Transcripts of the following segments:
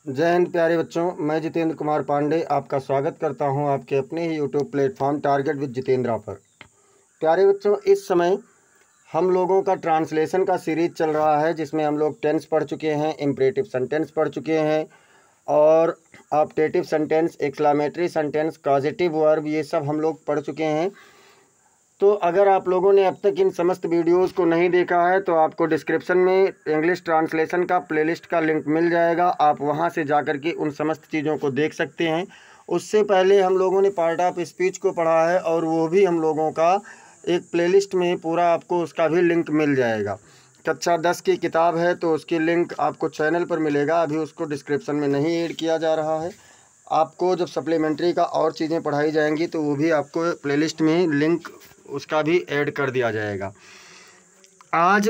जय हिंद प्यारे बच्चों, मैं जितेंद्र कुमार पांडे आपका स्वागत करता हूं आपके अपने ही YouTube platform target with Jitendra पर। प्यारे बच्चों, इस समय हम लोगों का ट्रांसलेशन का सीरीज चल रहा है जिसमें हम लोग टेंस पढ़ चुके हैं, इम्परेटिव सेंटेंस पढ़ चुके हैं और optative sentence, exclamatory sentence, causative verb, ये सब हम लोग पढ़ चुके हैं। तो अगर आप लोगों ने अब तक इन समस्त वीडियोस को नहीं देखा है तो आपको डिस्क्रिप्शन में इंग्लिश ट्रांसलेशन का प्लेलिस्ट का लिंक मिल जाएगा, आप वहां से जाकर के उन समस्त चीज़ों को देख सकते हैं। उससे पहले हम लोगों ने पार्ट ऑफ स्पीच को पढ़ा है और वो भी हम लोगों का एक प्लेलिस्ट में पूरा आपको उसका भी लिंक मिल जाएगा। कक्षा 10 की किताब है तो उसकी लिंक आपको चैनल पर मिलेगा, अभी उसको डिस्क्रिप्शन में नहीं ऐड किया जा रहा है। आपको जब सप्लीमेंट्री का और चीज़ें पढ़ाई जाएंगी तो वो भी आपको प्लेलिस्ट में लिंक उसका भी ऐड कर दिया जाएगा। आज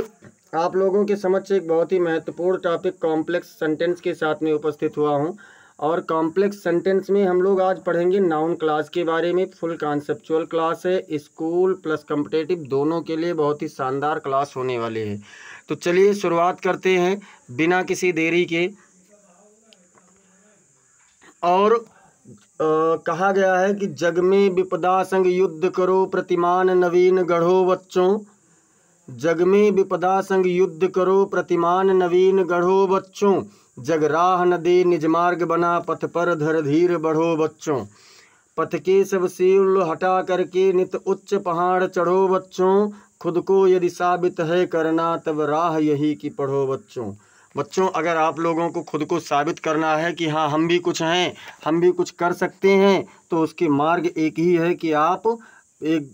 आप लोगों के समक्ष एक बहुत ही महत्वपूर्ण टॉपिक कॉम्प्लेक्स सेंटेंस के साथ में उपस्थित हुआ हूं और कॉम्प्लेक्स सेंटेंस में हम लोग आज पढ़ेंगे नाउन क्लास के बारे में। फुल कॉन्सेप्चुअल क्लास है, स्कूल प्लस कॉम्पिटिटिव दोनों के लिए बहुत ही शानदार क्लास होने वाले हैं। तो चलिए शुरुआत करते हैं बिना किसी देरी के। और कहा गया है कि जग में विपदा संग युद्ध करो, प्रतिमान नवीन गढ़ो बच्चों। जग में विपदा संग युद्ध करो, प्रतिमान नवीन गढ़ो बच्चों। जग राह न दे निज मार्ग बना, पथ पर धर धीर बढ़ो बच्चों। पथ के सब सील हटा करके नित उच्च पहाड़ चढ़ो बच्चों। खुद को यदि साबित है करना, तब राह यही की पढ़ो बच्चों। बच्चों, अगर आप लोगों को खुद को साबित करना है कि हाँ हम भी कुछ हैं, हम भी कुछ कर सकते हैं, तो उसके मार्ग एक ही है कि आप एक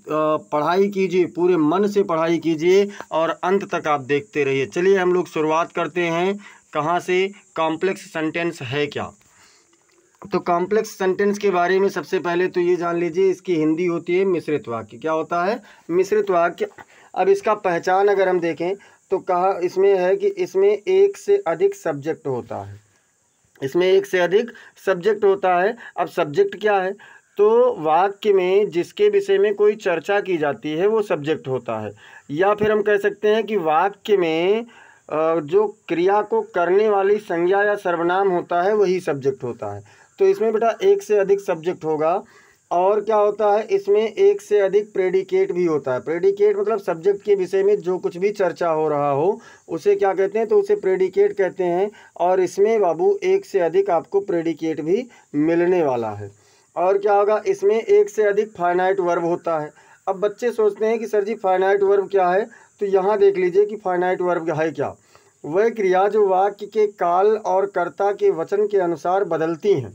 पढ़ाई कीजिए, पूरे मन से पढ़ाई कीजिए और अंत तक आप देखते रहिए। चलिए हम लोग शुरुआत करते हैं कहाँ से। कॉम्प्लेक्स सेंटेंस है क्या? तो कॉम्प्लेक्स सेंटेंस के बारे में सबसे पहले तो ये जान लीजिए, इसकी हिंदी होती है मिश्रित वाक्य। क्या होता है? मिश्रित वाक्य। अब इसका पहचान अगर हम देखें तो कहा इसमें है कि इसमें एक से अधिक सब्जेक्ट होता है। इसमें एक से अधिक सब्जेक्ट होता है। अब सब्जेक्ट क्या है? तो वाक्य में जिसके विषय में कोई चर्चा की जाती है वो सब्जेक्ट होता है, या फिर हम कह सकते हैं कि वाक्य में जो क्रिया को करने वाली संज्ञा या सर्वनाम होता है वही सब्जेक्ट होता है। तो इसमें बेटा एक से अधिक सब्जेक्ट होगा। और क्या होता है? इसमें एक से अधिक प्रेडिकेट भी होता है। प्रेडिकेट मतलब सब्जेक्ट के विषय में जो कुछ भी चर्चा हो रहा हो उसे क्या कहते हैं? तो उसे प्रेडिकेट कहते हैं। और इसमें बाबू एक से अधिक आपको प्रेडिकेट भी मिलने वाला है। और क्या होगा? इसमें एक से अधिक फाइनाइट वर्ब होता है। अब बच्चे सोचते हैं कि सर जी फाइनाइट वर्ब क्या है? तो यहाँ देख लीजिए कि फाइनाइट वर्ब है क्या। वह क्रिया जो वाक्य के काल और कर्ता के वचन के अनुसार बदलती हैं,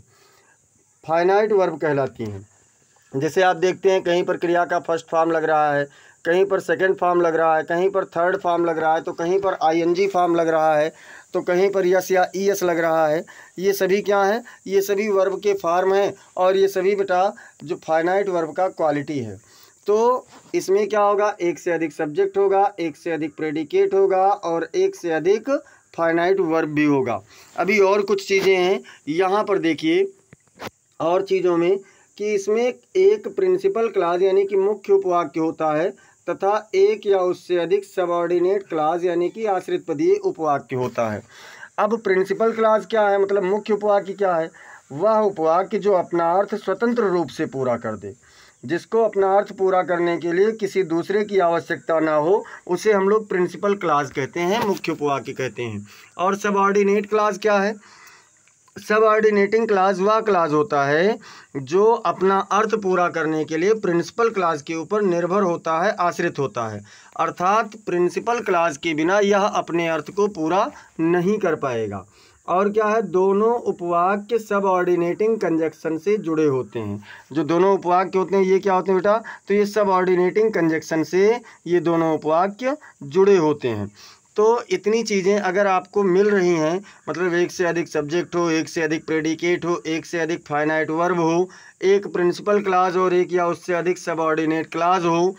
फाइनाइट वर्ब कहलाती हैं। जैसे आप देखते हैं कहीं पर क्रिया का फर्स्ट फॉर्म लग रहा है, कहीं पर सेकंड फॉर्म लग रहा है, कहीं पर थर्ड फॉर्म लग रहा है, तो कहीं पर आईएनजी फॉर्म लग रहा है, तो कहीं पर यस या ईएस लग रहा है। ये सभी क्या है? ये सभी वर्ब के फॉर्म हैं और ये सभी बेटा जो फाइनाइट वर्ब का क्वालिटी है। तो इसमें क्या होगा? एक से अधिक सब्जेक्ट होगा, एक से अधिक प्रेडिकेट होगा और एक से अधिक फाइनाइट वर्ब भी होगा। अभी और कुछ चीज़ें हैं यहाँ पर देखिए, और चीज़ों में कि इसमें एक प्रिंसिपल क्लास यानी कि मुख्य उपवाक्य होता है तथा एक या उससे अधिक सबऑर्डिनेट क्लास यानी कि आश्रित पदीय उपवाक्य होता है। अब प्रिंसिपल क्लास क्या है? मतलब मुख्य उपवाक्य क्या है? वह उपवाक्य जो अपना अर्थ स्वतंत्र रूप से पूरा कर दे, जिसको अपना अर्थ पूरा करने के लिए किसी दूसरे की आवश्यकता ना हो, उसे हम लोग प्रिंसिपल क्लास कहते हैं, मुख्य उपवाक्य कहते हैं। और सबऑर्डिनेट क्लास क्या है? सबऑर्डिनेटिंग क्लास वह क्लास होता है जो अपना अर्थ पूरा करने के लिए प्रिंसिपल क्लास के ऊपर निर्भर होता है, आश्रित होता है। अर्थात प्रिंसिपल क्लास के बिना यह अपने अर्थ को पूरा नहीं कर पाएगा। और क्या है? दोनों उपवाक्य सबऑर्डिनेटिंग कंजक्शन से जुड़े होते हैं। जो दोनों उपवाक्य होते हैं ये क्या होते हैं बेटा? तो ये सबऑर्डिनेटिंग कंजक्शन से ये दोनों उपवाक्य जुड़े होते हैं। तो इतनी चीज़ें अगर आपको मिल रही हैं, मतलब एक से अधिक सब्जेक्ट हो, एक से अधिक प्रेडिकेट हो, एक से अधिक फाइनाइट वर्ब हो, एक प्रिंसिपल क्लास और एक या उससे अधिक सबऑर्डिनेट क्लास हो,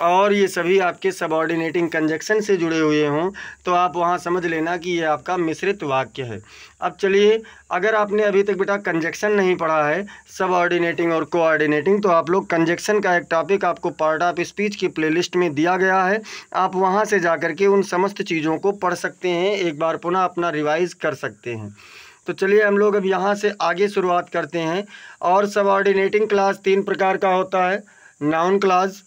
और ये सभी आपके सबऑर्डिनेटिंग कंजक्शन से जुड़े हुए हों, तो आप वहाँ समझ लेना कि ये आपका मिश्रित वाक्य है। अब चलिए, अगर आपने अभी तक बेटा कंजक्शन नहीं पढ़ा है, सबऑर्डिनेटिंग और कोऑर्डिनेटिंग, तो आप लोग कंजक्शन का एक टॉपिक आपको पार्ट ऑफ स्पीच की प्लेलिस्ट में दिया गया है, आप वहाँ से जा कर के उन समस्त चीज़ों को पढ़ सकते हैं, एक बार पुनः अपना रिवाइज कर सकते हैं। तो चलिए हम लोग अब यहाँ से आगे शुरुआत करते हैं। और सबऑर्डिनेटिंग क्लास 3 प्रकार का होता है, नाउन क्लास,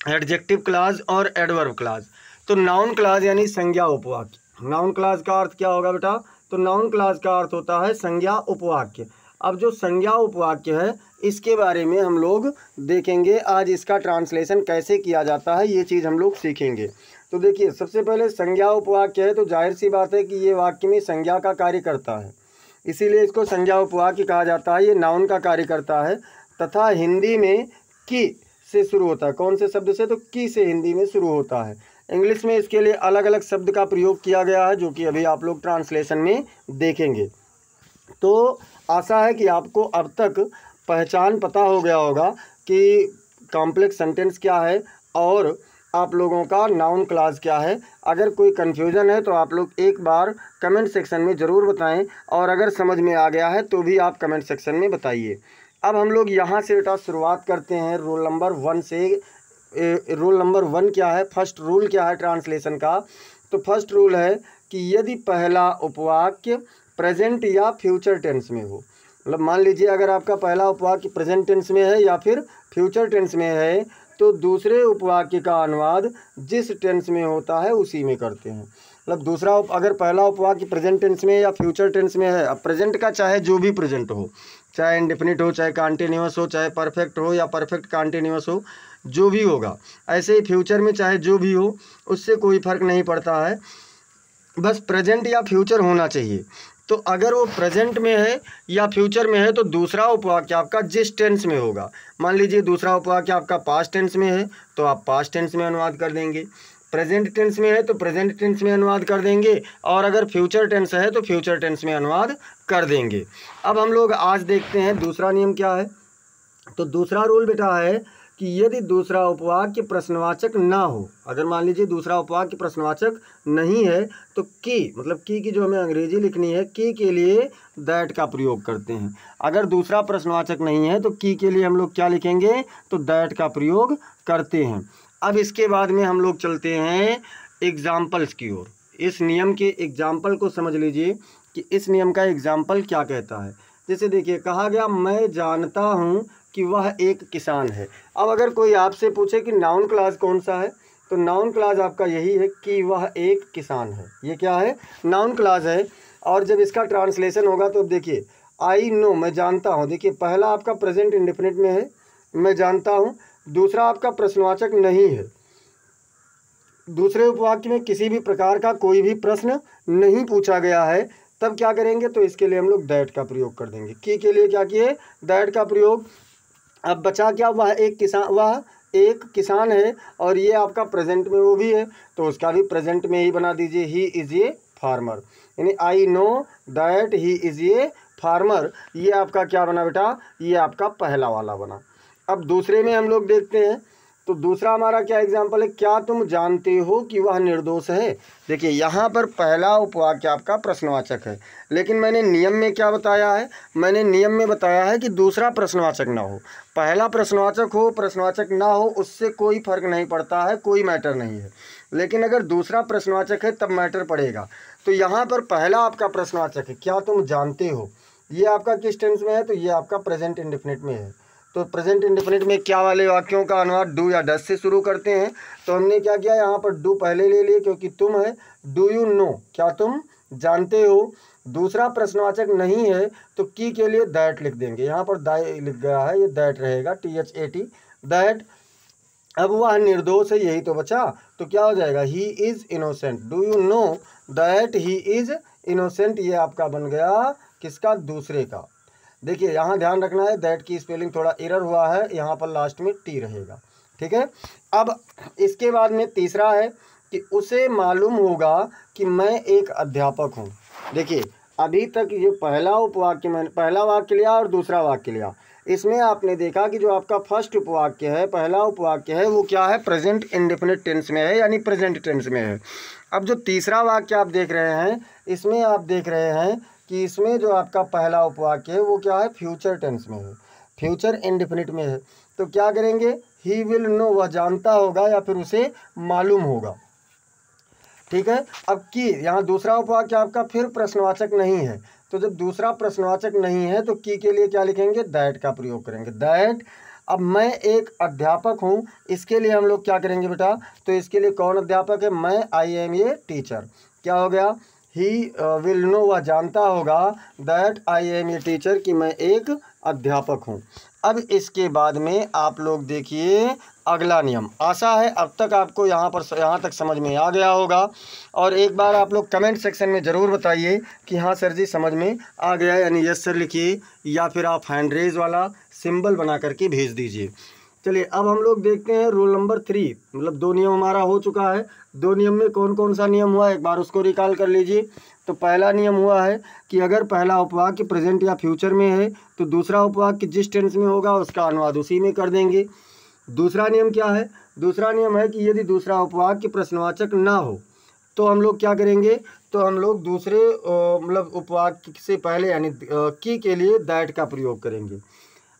एडजेक्टिव क्लास और एडवर्ब क्लास। तो नाउन क्लास यानी संज्ञा उपवाक्य। नाउन क्लास का अर्थ क्या होगा बेटा? तो नाउन क्लास का अर्थ होता है संज्ञा उपवाक्य। अब जो संज्ञा उपवाक्य है इसके बारे में हम लोग देखेंगे आज, इसका ट्रांसलेशन कैसे किया जाता है ये चीज़ हम लोग सीखेंगे। तो देखिए, सबसे पहले संज्ञा उपवाक्य है तो जाहिर सी बात है कि ये वाक्य में संज्ञा का कार्य करता है, इसीलिए इसको संज्ञा उपवाक्य कहा जाता है। ये नाउन का कार्य करता है तथा हिंदी में की से शुरू होता है। कौन से शब्द से? तो की से हिंदी में शुरू होता है। इंग्लिश में इसके लिए अलग अलग शब्द का प्रयोग किया गया है जो कि अभी आप लोग ट्रांसलेशन में देखेंगे। तो आशा है कि आपको अब तक पहचान पता हो गया होगा कि कॉम्प्लेक्स सेंटेंस क्या है और आप लोगों का नाउन क्लास क्या है। अगर कोई कन्फ्यूज़न है तो आप लोग एक बार कमेंट सेक्शन में ज़रूर बताएं, और अगर समझ में आ गया है तो भी आप कमेंट सेक्शन में बताइए। अब हम लोग यहाँ से बेटा शुरुआत करते हैं रोल नंबर 1 से। रोल नंबर 1 क्या है, फर्स्ट रूल क्या है ट्रांसलेशन का? तो फर्स्ट रूल है कि यदि पहला उपवाक्य प्रेजेंट या फ्यूचर टेंस में हो, मतलब मान लीजिए अगर आपका पहला उपवाक्य प्रेजेंट टेंस में है या फिर फ्यूचर टेंस में है तो दूसरे उपवाक्य का अनुवाद जिस टेंस में होता है उसी में करते हैं। मतलब दूसरा अगर पहला उपवाक्य प्रेजेंट टेंस में या फ्यूचर टेंस में है, अब प्रेजेंट का चाहे जो भी प्रेजेंट हो, चाहे इंडेफिनिट हो, चाहे कॉन्टिन्यूअस हो, चाहे परफेक्ट हो या परफेक्ट कॉन्टिन्यूअस हो, जो भी होगा। ऐसे ही फ्यूचर में चाहे जो भी हो, उससे कोई फ़र्क नहीं पड़ता है, बस प्रेजेंट या फ्यूचर होना चाहिए। तो अगर वो प्रेजेंट में है या फ्यूचर में है तो दूसरा उपवाक्य आपका जिस टेंस में होगा, मान लीजिए दूसरा उपवाक्य आपका पास्ट टेंस में है तो आप पास्ट टेंस में अनुवाद कर देंगे, प्रेजेंट टेंस में है तो प्रेजेंट टेंस में अनुवाद कर देंगे, और अगर फ्यूचर टेंस है तो फ्यूचर टेंस में अनुवाद कर देंगे। अब हम लोग आज देखते हैं दूसरा नियम क्या है। तो दूसरा रूल बेटा है कि यदि दूसरा उपवाक्य प्रश्नवाचक ना हो, अगर मान लीजिए दूसरा उपवाक्य प्रश्नवाचक नहीं है तो की, मतलब की जो हमें अंग्रेजी लिखनी है, की के लिए दैट का प्रयोग करते हैं। अगर दूसरा प्रश्नवाचक नहीं है तो की के लिए हम लोग क्या लिखेंगे? तो दैट का प्रयोग करते हैं। अब इसके बाद में हम लोग चलते हैं एग्जाम्पल्स की ओर। इस नियम के एग्जाम्पल को समझ लीजिए कि इस नियम का एग्जाम्पल क्या कहता है। जैसे देखिए, कहा गया मैं जानता हूँ कि वह एक किसान है। अब अगर कोई आपसे पूछे कि नाउन क्लास कौन सा है, तो नाउन क्लास आपका यही है कि वह एक किसान है। ये क्या है? नाउन क्लास है। और जब इसका ट्रांसलेशन होगा तो देखिए, आई नो, मैं जानता हूँ। देखिए, पहला आपका प्रेजेंट इंडेफिनिट में है, मैं जानता हूँ। दूसरा आपका प्रश्नवाचक नहीं है, दूसरे उपवाक्य में किसी भी प्रकार का कोई भी प्रश्न नहीं पूछा गया है, तब क्या करेंगे? तो इसके लिए हम लोग दैट का प्रयोग कर देंगे। की के लिए क्या किए? दैट का प्रयोग। अब बचा क्या? वह एक किसान है, और ये आपका प्रेजेंट में वो भी है तो उसका भी प्रेजेंट में ही बना दीजिए, ही इज़ ए फार्मर। यानी I know that he is a farmer. ये आपका क्या बना बेटा? ये आपका पहला वाला बना। अब दूसरे में हम लोग देखते हैं। तो दूसरा हमारा क्या एग्जाम्पल है? क्या तुम जानते हो कि वह निर्दोष है? देखिए, यहाँ पर पहला उपवाक्य आपका प्रश्नवाचक है, लेकिन मैंने नियम में क्या बताया है? मैंने नियम में बताया है कि दूसरा प्रश्नवाचक ना हो, पहला प्रश्नवाचक हो, प्रश्नवाचक ना हो, उससे कोई फर्क नहीं पड़ता है, कोई मैटर नहीं है। लेकिन अगर दूसरा प्रश्नवाचक है तब मैटर पड़ेगा। तो यहाँ पर पहला आपका प्रश्नवाचक है, क्या तुम जानते हो। ये आपका किस टेंस में है? तो ये आपका प्रेजेंट इंडेफिनिट में है। तो प्रेजेंट इंडेफिनिट में क्या वाले वाक्यों का अनुवाद डू या डस से शुरू करते हैं? तो हमने क्या किया, यहाँ पर डू पहले ले लिए क्योंकि तुम है। डू यू नो, क्या तुम जानते हो। दूसरा प्रश्नवाचक नहीं है तो की के लिए दैट लिख देंगे। यहाँ पर दाई लिख गया है, ये दैट रहेगा, THAT, दैट। अब वह निर्दोष है, यही तो बचा। तो क्या हो जाएगा? He is innocent. Do you know that he is innocent. ये आपका बन गया किसका? दूसरे का। देखिए, यहाँ ध्यान रखना है, दैट की स्पेलिंग थोड़ा एरर हुआ है, यहाँ पर लास्ट में टी रहेगा, ठीक है। अब इसके बाद में तीसरा है कि उसे मालूम होगा कि मैं एक अध्यापक हूँ। देखिए, अभी तक ये पहला उपवाक्य मैंने पहला वाक्य लिया और दूसरा वाक्य लिया। इसमें आपने देखा कि जो आपका फर्स्ट उपवाक्य है, पहला उपवाक्य है, वो क्या है? प्रेजेंट इंडेफिनिट टेंस में है, यानी प्रेजेंट टेंस में है। अब जो तीसरा वाक्य आप देख रहे हैं, इसमें आप देख रहे हैं कि इसमें जो आपका पहला उपवाक्य है वो क्या है? फ्यूचर टेंस में है, फ्यूचर इंडेफिनिट में है। तो क्या करेंगे? ही विल नो, वह जानता होगा या फिर उसे मालूम होगा, ठीक है। अब की यहाँ दूसरा उपवाक्य आपका फिर प्रश्नवाचक नहीं है, तो जब दूसरा प्रश्नवाचक नहीं है तो की के लिए क्या लिखेंगे, दैट का प्रयोग करेंगे, दैट। अब मैं एक अध्यापक हूँ, इसके लिए हम लोग क्या करेंगे बेटा, तो इसके लिए कौन अध्यापक है, मैं, आई एम ए टीचर। क्या हो गया, ही विल नो, वह जानता होगा, that I am a teacher, कि मैं एक अध्यापक हूँ। अब इसके बाद में आप लोग देखिए अगला नियम। आशा है अब तक आपको यहाँ तक समझ में आ गया होगा, और एक बार आप लोग कमेंट सेक्शन में ज़रूर बताइए कि हाँ सर जी समझ में आ गया, यानी यस सर लिखिए, या फिर आप हैंड रेज वाला सिंबल बना करके भेज दीजिए। चलिए अब हम लोग देखते हैं रोल नंबर 3, मतलब 2 नियम हमारा हो चुका है। 2 नियम में कौन कौन सा नियम हुआ, एक बार उसको रिकॉल कर लीजिए। तो पहला नियम हुआ है कि अगर पहला उपवाक्य प्रेजेंट या फ्यूचर में है तो दूसरा उपवाक्य जिस टेंस में होगा उसका अनुवाद उसी में कर देंगे। दूसरा नियम क्या है, दूसरा नियम है कि यदि दूसरा उपवाक्य प्रश्नवाचक ना हो तो हम लोग क्या करेंगे, तो हम लोग दूसरे मतलब उपवाक्य से पहले यानी की के लिए दैट का प्रयोग करेंगे।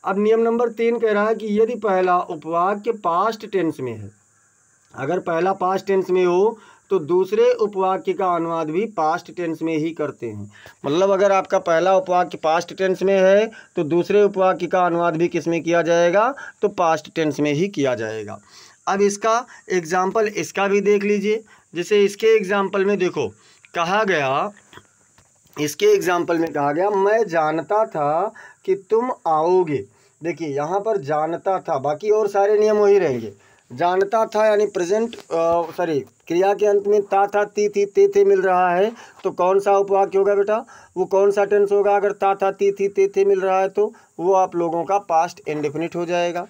अब नियम नंबर 3 कह रहा है कि यदि पहला उपवाक्य पास्ट टेंस में है, अगर पहला पास्ट टेंस में हो तो दूसरे उपवाक्य का अनुवाद भी पास्ट टेंस में ही करते हैं। मतलब अगर आपका पहला उपवाक्य पास्ट टेंस में है तो दूसरे उपवाक्य का अनुवाद भी किस में किया जाएगा, तो पास्ट टेंस में ही किया जाएगा। अब इसका एग्जाम्पल इसका भी देख लीजिए। जैसे इसके एग्जाम्पल में देखो कहा गया, इसके एग्जाम्पल में कहा गया मैं जानता था कि तुम आओगे। देखिए यहाँ पर जानता था, बाकी और सारे नियम वही रहेंगे। जानता था यानी प्रेजेंट क्रिया के अंत में ता था ती थी ते थे मिल रहा है, तो कौन सा उपवाक्य होगा बेटा, वो कौन सा टेंस होगा। अगर ता था ती थी ते थे मिल रहा है तो वो आप लोगों का पास्ट इंडेफिनिट हो जाएगा।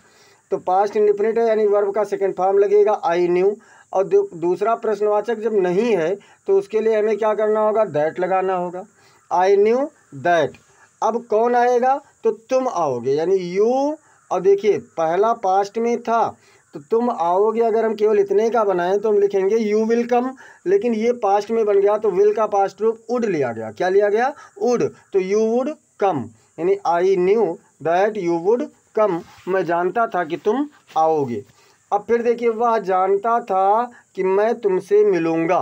तो पास्ट इंडेफिनिट है यानी वर्ब का सेकेंड फॉर्म लगेगा आई न्यू। और दूसरा प्रश्नवाचक जब नहीं है तो उसके लिए हमें क्या करना होगा, दैट लगाना होगा, आई न्यू दैट। अब कौन आएगा, तो तुम आओगे यानी यू। और देखिए पहला पास्ट में था तो तुम आओगे, अगर हम केवल इतने का बनाएं तो हम लिखेंगे यू विल कम, लेकिन ये पास्ट में बन गया तो विल का पास्ट रूप वुड लिया गया। क्या लिया गया, वुड, तो यू वुड कम, यानी आई knew that you would come, मैं जानता था कि तुम आओगे। अब फिर देखिए वह जानता था कि मैं तुमसे मिलूँगा।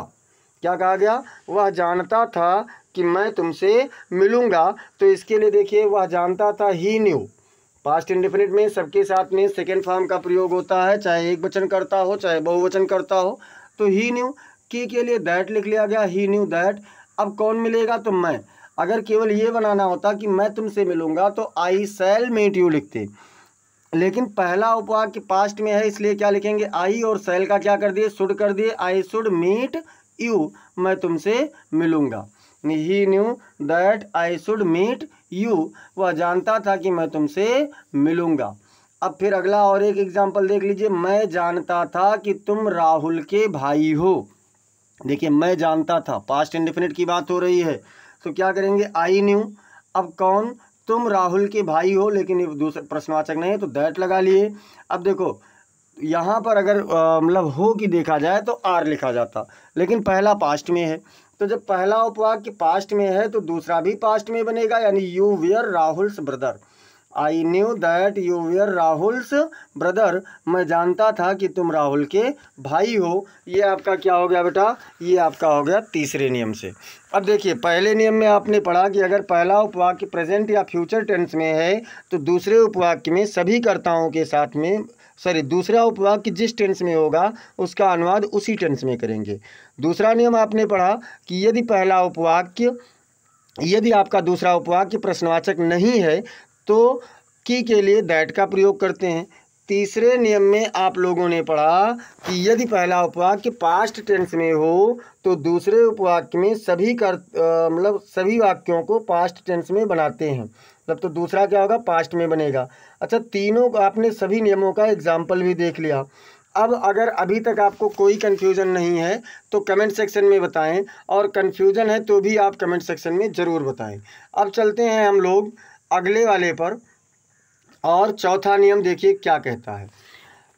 क्या कहा गया, वह जानता था कि मैं तुमसे मिलूँगा। तो इसके लिए देखिए वह जानता था ही न्यू, पास्ट इंडेफिनिट में सबके साथ में सेकेंड फॉर्म का प्रयोग होता है, चाहे एक वचन करता हो चाहे बहुवचन करता हो। तो ही न्यू, की के लिए दैट लिख लिया गया, ही न्यू दैट। अब कौन मिलेगा, तो मैं। अगर केवल ये बनाना होता कि मैं तुमसे मिलूँगा तो आई शैल मीट यू लिखते, लेकिन पहला उपवाक्य पास्ट में है इसलिए क्या लिखेंगे, आई और शैल का क्या कर दिए, शुड कर दिए, आई शुड मीट यू, मैं तुमसे मिलूँगा। He knew that I should meet you, वह जानता था कि मैं तुमसे मिलूँगा। अब फिर अगला और एक एग्जाम्पल देख लीजिए, मैं जानता था कि तुम राहुल के भाई हो। देखिए मैं जानता था, पास्ट इंडेफिनिट की बात हो रही है, तो क्या करेंगे, आई न्यू। अब कौन, तुम राहुल के भाई हो, लेकिन ये दूसरा प्रश्नवाचक नहीं है तो दैट लगा लिए। अब देखो यहाँ पर अगर मतलब हो कि देखा जाए तो आर लिखा जाता, लेकिन पहला पास्ट में है, तो जब पहला उपवाक्य पास्ट में है तो दूसरा भी पास्ट में बनेगा, यानी you were Rahul's brother, I knew that you were Rahul's brother, मैं जानता था कि तुम राहुल के भाई हो। ये आपका क्या हो गया बेटा, ये आपका हो गया तीसरे नियम से। अब देखिए पहले नियम में आपने पढ़ा कि अगर पहला उपवाक्य प्रेजेंट या फ्यूचर टेंस में है तो दूसरे उपवाक्य में सभी कर्ताओं के साथ में दूसरा उपवाक्य जिस टेंस में होगा उसका अनुवाद उसी टेंस में करेंगे। दूसरा नियम आपने पढ़ा कि यदि पहला उपवाक्य, यदि आपका दूसरा उपवाक्य प्रश्नवाचक नहीं है तो की के लिए दैट का प्रयोग करते हैं। तीसरे नियम में आप लोगों ने पढ़ा कि यदि पहला उपवाक्य पास्ट टेंस में हो तो दूसरे उपवाक्य में सभी वाक्यों को पास्ट टेंस में बनाते हैं, तब तो दूसरा क्या होगा, पास्ट में बनेगा। अच्छा, तीनों आपने सभी नियमों का एग्जाम्पल भी देख लिया। अब अगर अभी तक आपको कोई कन्फ्यूज़न नहीं है तो कमेंट सेक्शन में बताएं, और कन्फ्यूज़न है तो भी आप कमेंट सेक्शन में ज़रूर बताएं। अब चलते हैं हम लोग अगले वाले पर, और चौथा नियम देखिए क्या कहता है।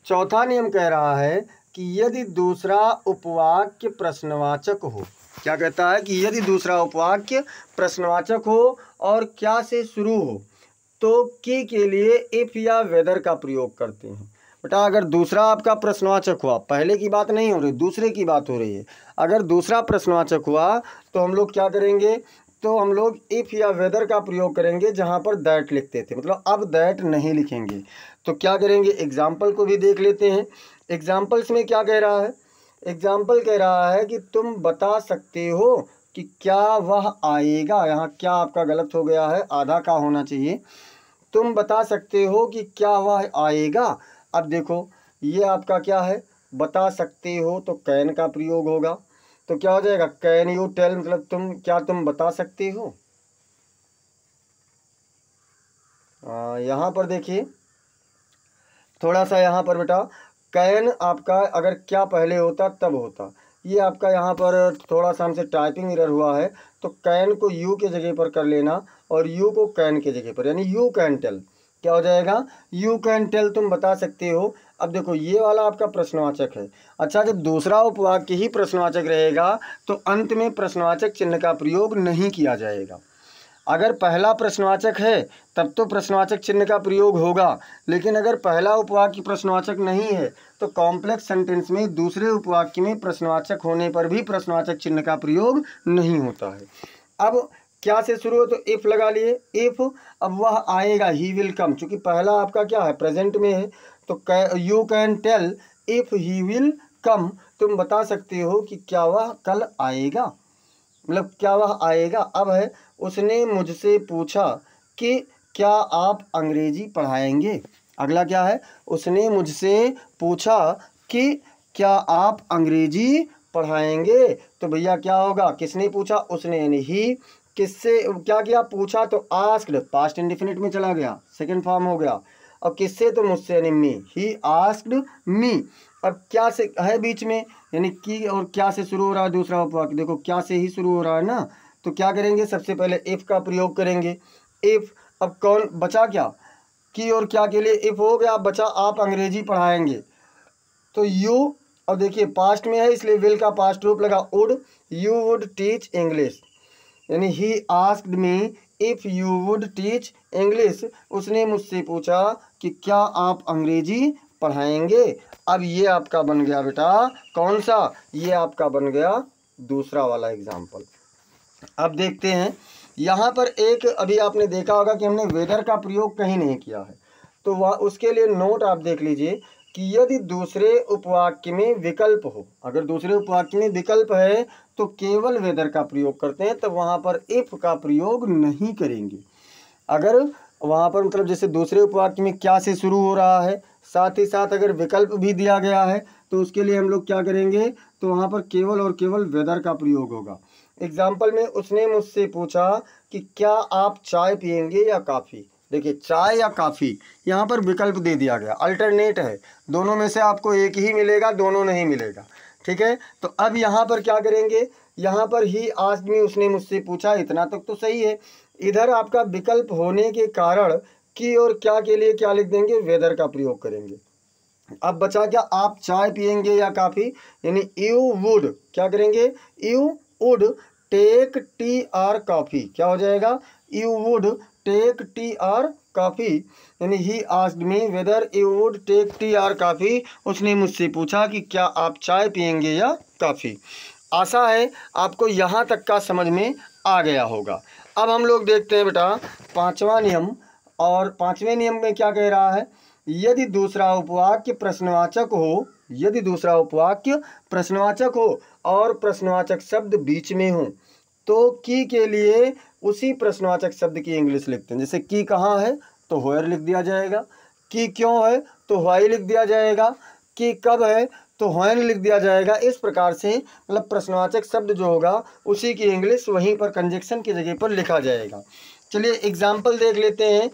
चौथा नियम कह रहा है कि यदि दूसरा उपवाक्य प्रश्नवाचक हो, क्या कहता है कि यदि दूसरा उपवाक्य प्रश्नवाचक हो और क्या से शुरू हो तो की के लिए इफ या वेदर का प्रयोग करते हैं। बेटा अगर दूसरा आपका प्रश्नवाचक हुआ, पहले की बात नहीं हो रही, दूसरे की बात हो रही है, अगर दूसरा प्रश्नवाचक हुआ तो हम लोग क्या करेंगे, तो हम लोग इफ़ या वेदर का प्रयोग करेंगे जहाँ पर दैट लिखते थे, मतलब अब दैट नहीं लिखेंगे। तो क्या करेंगे, एग्जाम्पल को भी देख लेते हैं। एग्जाम्पल्स में क्या कह रहा है, एग्जाम्पल कह रहा है कि तुम बता सकते हो कि क्या वह आएगा। यहाँ क्या आपका गलत हो गया है, आधा का होना चाहिए। तुम बता सकते हो कि क्या वह आएगा। अब देखो ये आपका क्या है, बता सकते हो तो कैन का प्रयोग होगा। तो क्या हो जाएगा, कैन यू टेल, मतलब तुम बता सकते हो। यहाँ पर देखिए थोड़ा सा, यहाँ पर बेटा कैन आपका अगर क्या पहले होता तब होता, ये आपका यहाँ पर थोड़ा सा हमसे टाइपिंग एरर हुआ है। तो कैन को यू के जगह पर कर लेना और यू को कैन के जगह पर, यानी यू कैन टेल। क्या हो जाएगा, यू कैन टेल, तुम बता सकते हो। अब देखो ये वाला आपका प्रश्नवाचक है। अच्छा, जब दूसरा उपवाक्य ही प्रश्नवाचक रहेगा तो अंत में प्रश्नवाचक चिन्ह का प्रयोग नहीं किया जाएगा। अगर पहला प्रश्नवाचक है तब तो प्रश्नवाचक चिन्ह का प्रयोग होगा, लेकिन अगर पहला उपवाक्य प्रश्नवाचक नहीं है तो कॉम्प्लेक्स सेंटेंस में दूसरे उपवाक्य में प्रश्नवाचक होने पर भी प्रश्नवाचक चिन्ह का प्रयोग नहीं होता है। अब क्या से शुरू हो, तो इफ़ लगा लिए, इफ़, अब वह आएगा, ही विल कम, चूँकि पहला आपका क्या है, प्रेजेंट में है। तो you can tell if he will come, तुम बता सकते हो कि क्या वह कल आएगा, मतलब क्या वह आएगा। अब है उसने मुझसे पूछा कि क्या आप अंग्रेजी पढ़ाएंगे। अगला क्या है, उसने मुझसे पूछा कि क्या आप अंग्रेजी पढ़ाएंगे। तो भैया क्या होगा, किसने पूछा, उसने, यानी ही। किससे क्या किया, पूछा, तो आस्क्ड पास्ट इंडेफिनिट में चला गया, सेकंड फॉर्म हो गया। और किससे, तो मुझसे, यानी मी, ही आस्क्ड मी। अब क्या से है बीच में, यानी की और क्या से शुरू हो रहा है दूसरा उपवाक्य, देखो क्या से ही शुरू हो रहा है ना। तो क्या करेंगे, सबसे पहले इफ़ का प्रयोग करेंगे। इफ़, अब कौन बचा, क्या की और क्या के लिए इफ़ हो गया, बचा आप अंग्रेजी पढ़ाएंगे। तो यू, अब देखिए पास्ट में है इसलिए विल का पास्ट रूप लगा, would, you would teach English, यानी he asked me if you would teach English, उसने मुझसे पूछा कि क्या आप अंग्रेजी पढ़ाएंगे। अब ये आपका बन गया बेटा कौन सा, ये आपका बन गया दूसरा वाला एग्जाम्पल। अब देखते हैं यहाँ पर एक, अभी आपने देखा होगा कि हमने वेदर का प्रयोग कहीं नहीं किया है, तो वह उसके लिए नोट आप देख लीजिए कि यदि दूसरे उपवाक्य में विकल्प हो, अगर दूसरे उपवाक्य में विकल्प है तो केवल वेदर का प्रयोग करते हैं, तो वहाँ पर इफ़ का प्रयोग नहीं करेंगे। अगर वहाँ पर मतलब जैसे दूसरे उपवाक्य में क्या से शुरू हो रहा है, साथ ही साथ अगर विकल्प भी दिया गया है, तो उसके लिए हम लोग क्या करेंगे, तो वहाँ पर केवल और केवल वेदर का प्रयोग होगा। एग्जाम्पल में उसने मुझसे पूछा कि क्या आप चाय पियेंगे या कॉफ़ी। देखिए चाय या कॉफ़ी, यहाँ पर विकल्प दे दिया गया, अल्टरनेट है, दोनों में से आपको एक ही मिलेगा, दोनों नहीं मिलेगा, ठीक है। तो अब यहाँ पर क्या करेंगे, यहाँ पर ही आस्क्ड मी, उसने मुझसे पूछा, इतना तक तो सही है। इधर आपका विकल्प होने के कारण की और क्या के लिए क्या लिख देंगे, वेदर का प्रयोग करेंगे। अब बचा क्या, आप चाय पियेंगे या कॉफ़ी, यानी यू वुड क्या करेंगे, you would take tea or coffee, क्या हो जाएगा, you would take tea or coffee, यानी he asked me whether you would take tea or coffee, उसने मुझसे पूछा कि क्या आप चाय पियेंगे या कॉफ़ी। आशा है आपको यहाँ तक का समझ में आ गया होगा। अब हम लोग देखते हैं बेटा पांचवा नियम, और पांचवें नियम में क्या कह रहा है, यदि दूसरा उपवाक्य प्रश्नवाचक हो, यदि दूसरा उपवाक्य प्रश्नवाचक हो और प्रश्नवाचक शब्द बीच में हो, तो की के लिए उसी प्रश्नवाचक शब्द की इंग्लिश लिखते हैं। जैसे की कहाँ है तो वेयर लिख दिया जाएगा, की क्यों है तो व्हाई लिख दिया जाएगा, कि कब है तो व्हेन लिख दिया जाएगा। इस प्रकार से मतलब प्रश्नवाचक शब्द जो होगा उसी की इंग्लिश वहीं पर कंजक्शन की जगह पर लिखा जाएगा। चलिए एग्जाम्पल देख लेते हैं।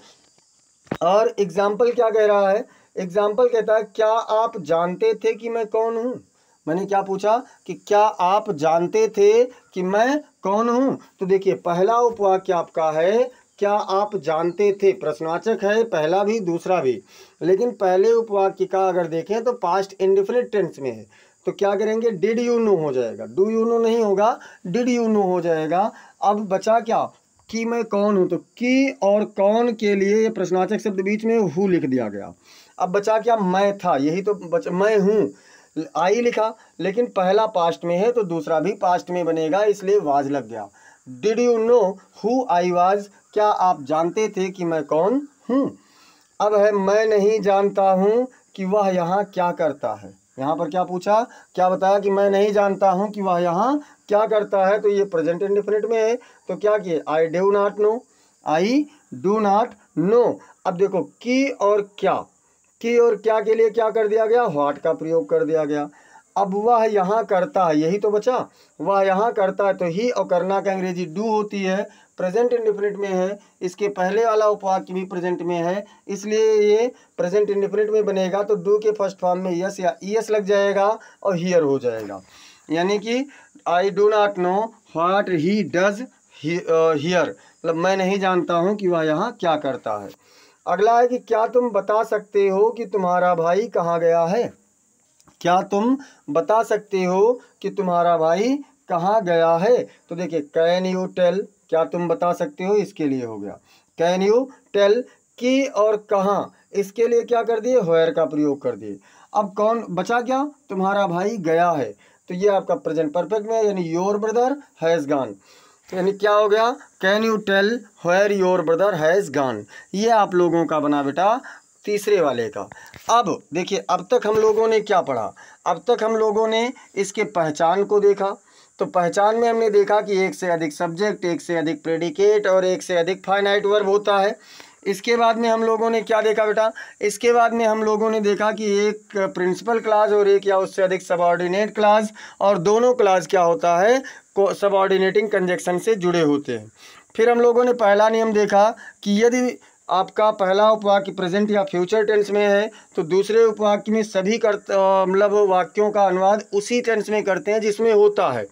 और एग्जाम्पल क्या कह रहा है, एग्जाम्पल कहता है क्या आप जानते थे कि मैं कौन हूँ। मैंने क्या पूछा कि क्या आप जानते थे कि मैं कौन हूँ। तो देखिए पहला उपवाक्य आपका है क्या आप जानते थे, प्रश्नवाचक है पहला भी दूसरा भी, लेकिन पहले उपवाक्य का अगर देखें तो पास्ट इंडेफिनिट टेंस में है, तो क्या करेंगे, डिड यू नो हो जाएगा, डू यू नो नहीं होगा, डिड यू नो हो जाएगा। अब बचा क्या कि मैं कौन हूँ, तो की और कौन के लिए ये प्रश्नवाचक शब्द बीच में हु लिख दिया गया। अब बचा क्या, मैं था, यही तो मैं हूँ, आई लिखा, लेकिन पहला पास्ट में है तो दूसरा भी पास्ट में बनेगा, इसलिए वाज लग गया। Did you know who I was, क्या आप जानते थे कि मैं कौन हूँ। अब है मैं नहीं जानता हूँ कि वह यहाँ क्या करता है। यहाँ पर क्या पूछा, क्या बताया कि मैं नहीं जानता हूँ कि वह यहाँ क्या करता है, तो ये प्रेजेंट इंडेफिनिट में है। तो क्या किए, I do not know, I do not know. अब देखो की और क्या के लिए क्या कर दिया गया, व्हाट का प्रयोग कर दिया गया। अब वह यहाँ करता है, यही तो बचा, वह यहाँ करता है, तो ही और करना का अंग्रेजी डू होती है, प्रेजेंट इंडेफिनिट में है, इसके पहले वाला उपवाक्य भी प्रेजेंट में है, इसलिए ये प्रेजेंट इंडेफिनिट में बनेगा। तो डू के फर्स्ट फॉर्म में यस या ईएस लग जाएगा और हियर हो जाएगा, यानी कि I do not know what he does here, मतलब मैं नहीं जानता हूँ कि वह यहाँ क्या करता है। अगला है कि क्या तुम बता सकते हो कि तुम्हारा भाई कहाँ गया है। क्या तुम बता सकते हो कि तुम्हारा भाई कहाँ गया है। तो देखिए कैन यू टेल, क्या तुम बता सकते हो, इसके लिए हो गया कैन यू टेल। की और कहाँ, इसके लिए क्या कर दिए, वेयर का प्रयोग कर दिए। अब कौन बचा, क्या, तुम्हारा भाई गया है, तो ये आपका प्रेजेंट परफेक्ट में, यानी योर ब्रदर हैज़ गॉन, यानी क्या हो गया, can you tell where your brother has gone. ये आप लोगों का बना बेटा तीसरे वाले का। अब देखिए अब तक हम लोगों ने क्या पढ़ा, अब तक हम लोगों ने इसके पहचान को देखा। तो पहचान में हमने देखा कि एक से अधिक सब्जेक्ट, एक से अधिक प्रेडिकेट और एक से अधिक फाइनाइट वर्ब होता है। इसके बाद में हम लोगों ने क्या देखा बेटा, इसके बाद में हम लोगों ने देखा कि एक प्रिंसिपल क्लास और एक या उससे अधिक सबऑर्डिनेट क्लास, और दोनों क्लास क्या होता है, सबऑर्डिनेटिंग कंजक्शन से जुड़े होते हैं। फिर हम लोगों ने पहला नियम देखा कि यदि आपका पहला उपवाक्य प्रेजेंट या फ्यूचर टेंस में है तो दूसरे उपवाक्य में सभी मतलब वाक्यों का अनुवाद उसी टेंस में करते हैं जिसमें होता है।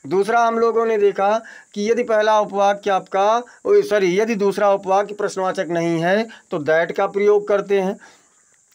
दूसरा हम लोगों ने देखा कि यदि पहला उपवाक्य आपका यदि दूसरा उपवाक्य प्रश्नवाचक नहीं है तो दैट का प्रयोग करते हैं,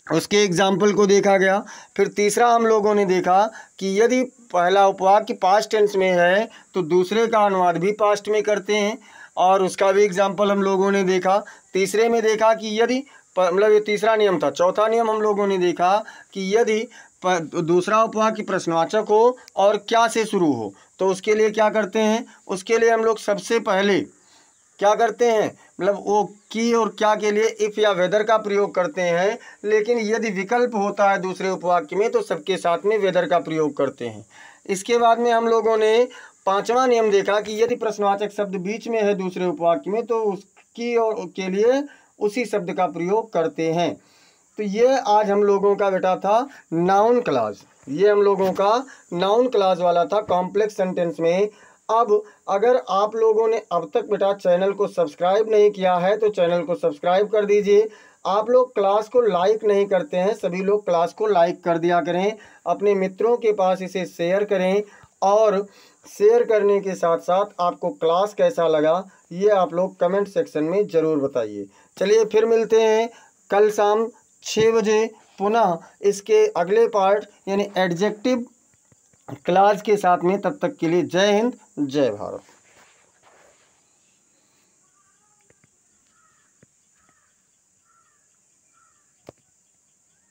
उसके एग्जाम्पल को देखा गया। फिर तीसरा हम लोगों ने देखा कि यदि पहला उपवाक्य पास्ट टेंस में है तो दूसरे का अनुवाद भी पास्ट में करते हैं, और उसका भी एग्जाम्पल हम लोगों ने देखा। तीसरे में देखा कि यदि मतलब ये तीसरा नियम था। चौथा नियम हम लोगों ने देखा कि यदि दूसरा उपवाक्य प्रश्नवाचक हो और क्या से शुरू हो तो उसके लिए क्या करते हैं, उसके लिए हम लोग सबसे पहले क्या करते हैं, मतलब वो की और क्या के लिए इफ़ या वेदर का प्रयोग करते हैं, लेकिन यदि विकल्प होता है दूसरे उपवाक्य में तो सबके साथ में वेदर का प्रयोग करते हैं। इसके बाद में हम लोगों ने पांचवा नियम देखा कि यदि प्रश्नवाचक शब्द बीच में है दूसरे उपवाक्य में तो उसकी और के लिए उसी शब्द का प्रयोग करते हैं। तो ये आज हम लोगों का बेटा था नाउन क्लास, ये हम लोगों का नाउन क्लास वाला था कॉम्प्लेक्स सेंटेंस में। अब अगर आप लोगों ने अब तक बेटा चैनल को सब्सक्राइब नहीं किया है तो चैनल को सब्सक्राइब कर दीजिए। आप लोग क्लास को लाइक नहीं करते हैं, सभी लोग क्लास को लाइक कर दिया करें, अपने मित्रों के पास इसे शेयर करें, और शेयर करने के साथ साथ आपको क्लास कैसा लगा ये आप लोग कमेंट सेक्शन में ज़रूर बताइए। चलिए फिर मिलते हैं कल शाम 6 बजे पुनः इसके अगले पार्ट यानी एडजेक्टिव क्लास के साथ में। तब तक के लिए जय हिंद जय भारत।